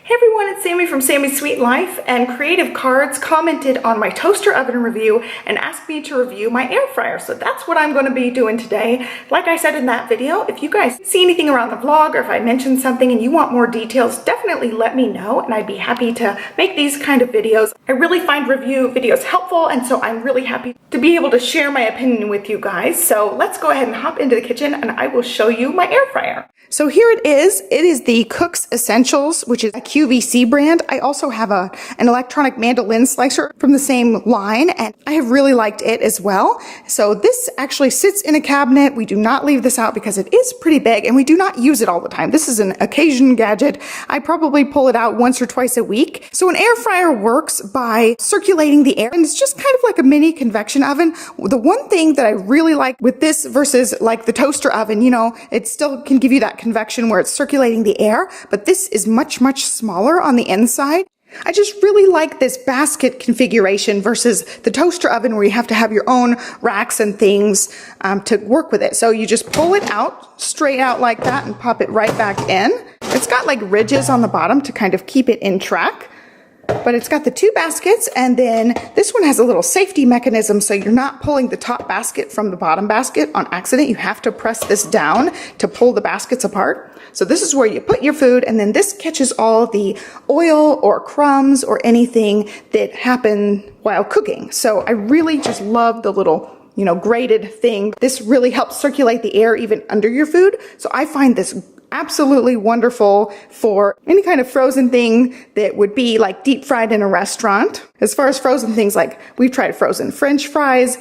Hey everyone, it's Sami from Sami's Sweet Life, and CreativeCards commented on my toaster oven review and asked me to review my air fryer. So that's what I'm going to be doing today. Like I said in that video, if you guys see anything around the vlog or if I mention something and you want more details, definitely let me know and I'd be happy to make these kind of videos. I really find review videos helpful, and so I'm really happy to be able to share my opinion with you guys. So let's go ahead and hop into the kitchen and I will show you my air fryer. So here it is. It is the Cook's Essentials, which is a QVC brand. I also have an electronic mandolin slicer from the same line, and I have really liked it as well. So this actually sits in a cabinet. We do not leave this out because it is pretty big and we do not use it all the time. This is an occasion gadget. I probably pull it out once or twice a week. So an air fryer works by circulating the air, and it's just kind of like a mini convection oven. The one thing that I really like with this versus like the toaster oven, you know, it still can give you that convection where it's circulating the air, but this is much smaller on the inside. I just really like this basket configuration versus the toaster oven where you have to have your own racks and things to work with it. So you just pull it out, straight out like that, and pop it right back in. It's got like ridges on the bottom to kind of keep it in track. But it's got the two baskets, and then this one has a little safety mechanism so you're not pulling the top basket from the bottom basket on accident. You have to press this down to pull the baskets apart. So this is where you put your food, and then this catches all the oil or crumbs or anything that happen while cooking. So I really just love the little, you know, grated thing. This really helps circulate the air even under your food. So I find this absolutely wonderful for any kind of frozen thing that would be like deep fried in a restaurant. As far as frozen things, like we've tried frozen French fries,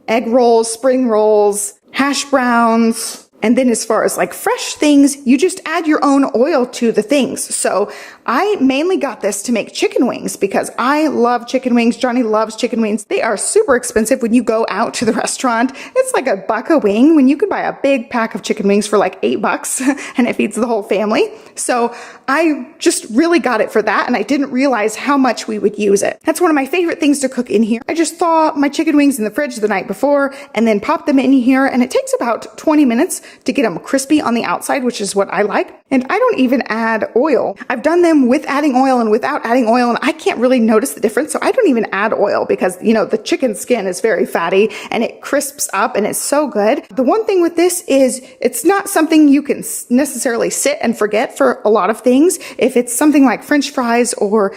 egg rolls, spring rolls, hash browns. And then as far as like fresh things, you just add your own oil to the things. So I mainly got this to make chicken wings because I love chicken wings. Johnny loves chicken wings. They are super expensive when you go out to the restaurant. It's like $1 a wing when you could buy a big pack of chicken wings for like $8 and it feeds the whole family. So I just really got it for that, and I didn't realize how much we would use it. That's one of my favorite things to cook in here. I just thaw my chicken wings in the fridge the night before and then pop them in here, and it takes about 20 minutes to get them crispy on the outside, which is what I like. And I don't even add oil. I've done them with adding oil and without adding oil, and I can't really notice the difference. So I don't even add oil because, you know, the chicken skin is very fatty and it crisps up and it's so good. The one thing with this is it's not something you can necessarily sit and forget for a lot of things. If it's something like French fries or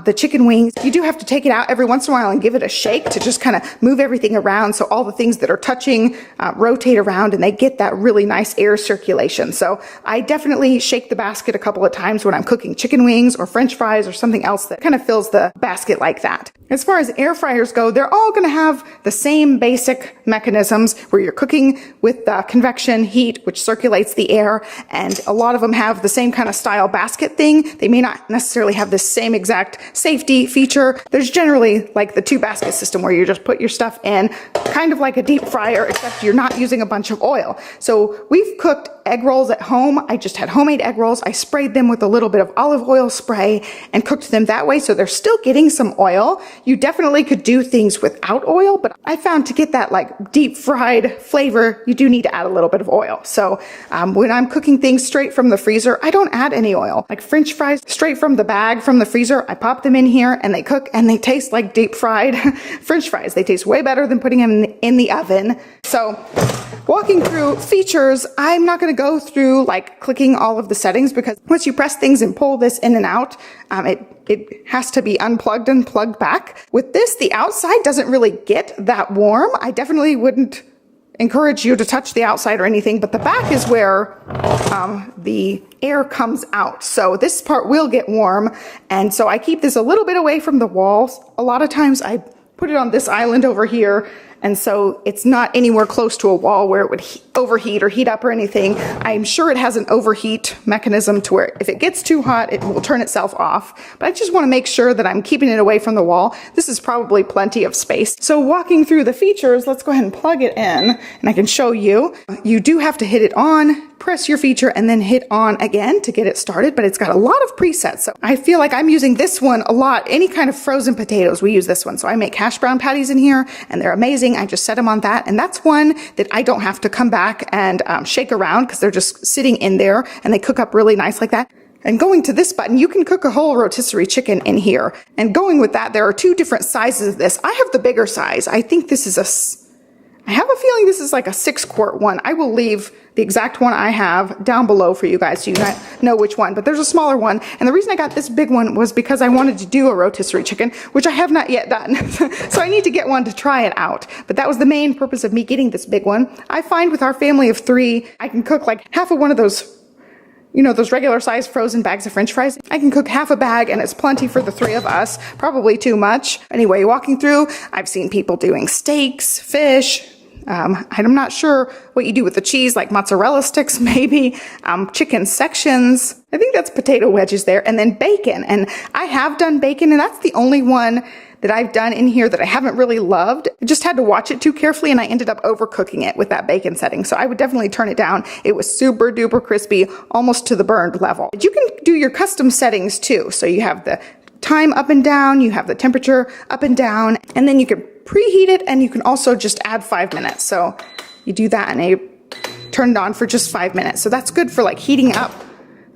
the chicken wings, you do have to take it out every once in a while and give it a shake to just kind of move everything around so all the things that are touching rotate around and they get that really nice air circulation. So I definitely shake the basket a couple of times when I'm cooking chicken wings or French fries or something else that kind of fills the basket like that. As far as air fryers go, they're all going to have the same basic mechanisms where you're cooking with convection heat, which circulates the air, and a lot of them have the same kind of style basket thing. They may not necessarily have the same exact safety feature. There's generally like the two basket system where you just put your stuff in, kind of like a deep fryer, except you're not using a bunch of oil. So we've cooked egg rolls at home. I just had homemade egg rolls. I sprayed them with a little bit of olive oil spray and cooked them that way. So they're still getting some oil. You definitely could do things without oil, but I found to get that like deep fried flavor, you do need to add a little bit of oil. So when I'm cooking things straight from the freezer, I don't add any oil. Like French fries straight from the bag from the freezer, I pop them in here and they cook and they taste like deep fried French fries. They taste way better than putting them in the oven. So walking through features, I'm not going to go through like clicking all of the settings because once you press things and pull this in and out, it has to be unplugged and plugged back. With this, the outside doesn't really get that warm. I definitely wouldn't encourage you to touch the outside or anything, but the back is where the air comes out. So this part will get warm, and so I keep this a little bit away from the walls. A lot of times I put it on this island over here, and so it's not anywhere close to a wall where it would overheat or heat up or anything. I'm sure it has an overheat mechanism to where if it gets too hot, it will turn itself off. But I just want to make sure that I'm keeping it away from the wall. This is probably plenty of space. So walking through the features, let's go ahead and plug it in and I can show you. You do have to hit it on, press your feature, and then hit on again to get it started, but it's got a lot of presets. So I feel like I'm using this one a lot. Any kind of frozen potatoes, we use this one. So I make hash brown patties in here and they're amazing. I just set them on that, and that's one that I don't have to come back and shake around because they're just sitting in there and they cook up really nice like that. And going to this button, you can cook a whole rotisserie chicken in here. And going with that, there are two different sizes of this. I have the bigger size. I think this is I have a feeling this is like a 6-quart one. I will leave the exact one I have down below for you guys so you know which one. But there's a smaller one. And the reason I got this big one was because I wanted to do a rotisserie chicken, which I have not yet done. So I need to get one to try it out. But that was the main purpose of me getting this big one. I find with our family of 3, I can cook like half of one of those, you know, those regular size frozen bags of French fries. I can cook half a bag and it's plenty for the 3 of us, probably too much. Anyway, walking through, I've seen people doing steaks, fish. I'm not sure what you do with the cheese, like mozzarella sticks, maybe, chicken sections. I think that's potato wedges there, and then bacon. And I have done bacon, and that's the only one that I've done in here that I haven't really loved. I just had to watch it too carefully and I ended up overcooking it with that bacon setting. So I would definitely turn it down. It was super duper crispy, almost to the burned level. But you can do your custom settings too. So you have the time up and down, you have the temperature up and down, and then you can preheat it and you can also just add 5 minutes. So you do that and you turn it on for just 5 minutes. So that's good for like heating up.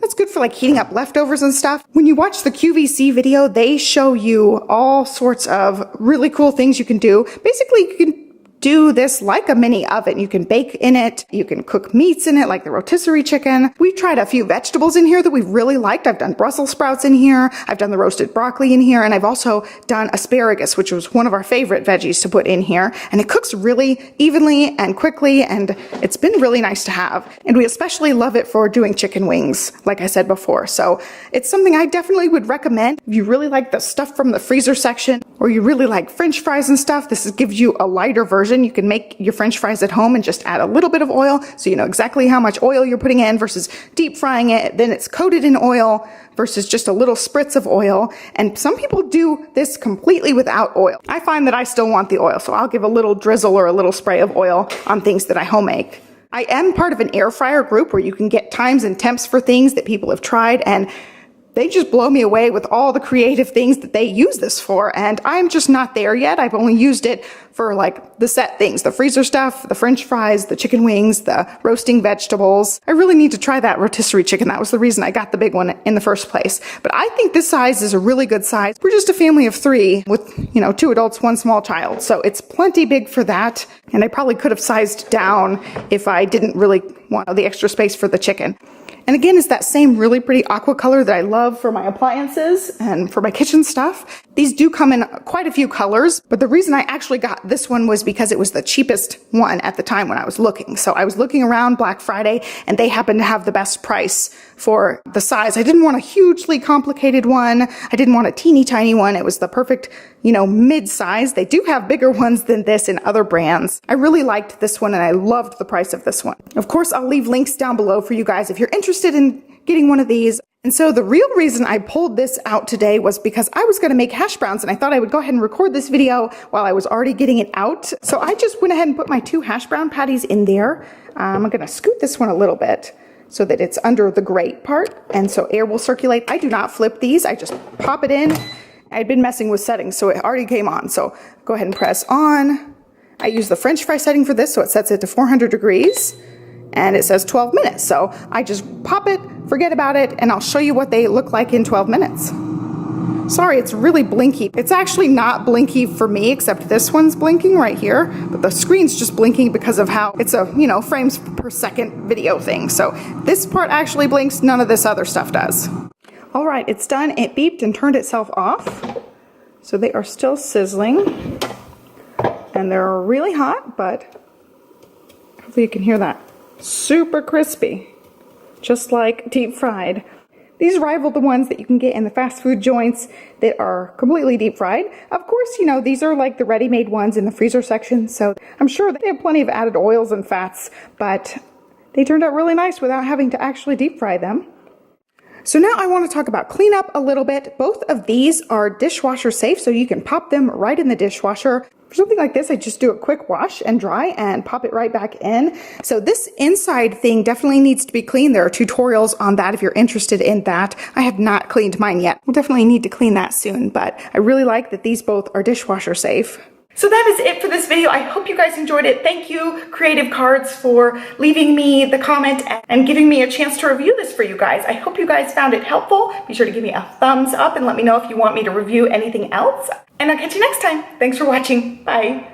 That's good for like heating up leftovers and stuff. When you watch the QVC video, they show you all sorts of really cool things you can do. Basically, you can do this like a mini oven. You can bake in it. You can cook meats in it, like the rotisserie chicken. We've tried a few vegetables in here that we've really liked. I've done Brussels sprouts in here. I've done the roasted broccoli in here. And I've also done asparagus, which was one of our favorite veggies to put in here. And it cooks really evenly and quickly. And it's been really nice to have. And we especially love it for doing chicken wings, like I said before. So it's something I definitely would recommend. If you really like the stuff from the freezer section, or you really like French fries and stuff, this gives you a lighter version. You can make your French fries at home and just add a little bit of oil so you know exactly how much oil you're putting in versus deep frying it. Then it's coated in oil versus just a little spritz of oil. And some people do this completely without oil. I find that I still want the oil, so I'll give a little drizzle or a little spray of oil on things that I home make. I am part of an air fryer group where you can get times and temps for things that people have tried, and they just blow me away with all the creative things that they use this for, and I'm just not there yet. I've only used it for like the set things, the freezer stuff, the French fries, the chicken wings, the roasting vegetables. I really need to try that rotisserie chicken. That was the reason I got the big one in the first place. But I think this size is a really good size. We're just a family of 3 with, 2 adults, 1 small child. So it's plenty big for that. And I probably could have sized down if I didn't really want the extra space for the chicken. And again, it's that same really pretty aqua color that I love for my appliances and for my kitchen stuff. These do come in quite a few colors, but the reason I actually got this one was because it was the cheapest one at the time when I was looking. So I was looking around Black Friday and they happened to have the best price for the size. I didn't want a hugely complicated one. I didn't want a teeny tiny one. It was the perfect, mid-size. They do have bigger ones than this in other brands. I really liked this one and I loved the price of this one. Of course, I'll leave links down below for you guys if you're interested in getting one of these. And so the real reason I pulled this out today was because I was going to make hash browns and I thought I would go ahead and record this video while I was already getting it out. So I just went ahead and put my 2 hash brown patties in there. I'm going to scoot this one a little bit so that it's under the grate part and so air will circulate. I do not flip these. I just pop it in. I'd been messing with settings, so it already came on. So go ahead and press on. I use the French fry setting for this, so it sets it to 400 degrees. And it says 12 minutes. So I just pop it, forget about it, and I'll show you what they look like in 12 minutes. Sorry, it's really blinky. It's actually not blinky for me, except this one's blinking right here. But the screen's just blinking because of how it's a, frames per second video thing. So this part actually blinks, none of this other stuff does. All right, it's done. It beeped and turned itself off. So they are still sizzling. And they're really hot, but hopefully you can hear that. Super crispy, just like deep fried. These rival the ones that you can get in the fast food joints that are completely deep fried. Of course, these are like the ready-made ones in the freezer section, so I'm sure they have plenty of added oils and fats, but they turned out really nice without having to actually deep fry them. So now I want to talk about cleanup a little bit. Both of these are dishwasher safe, so you can pop them right in the dishwasher. For something like this, I just do a quick wash and dry and pop it right back in. So this inside thing definitely needs to be cleaned. There are tutorials on that if you're interested in that. I have not cleaned mine yet. We'll definitely need to clean that soon, but I really like that these both are dishwasher safe. So that is it for this video. I hope you guys enjoyed it. Thank you, CreativeCards, for leaving me the comment and giving me a chance to review this for you guys. I hope you guys found it helpful. Be sure to give me a thumbs up and let me know if you want me to review anything else. And I'll catch you next time. Thanks for watching. Bye.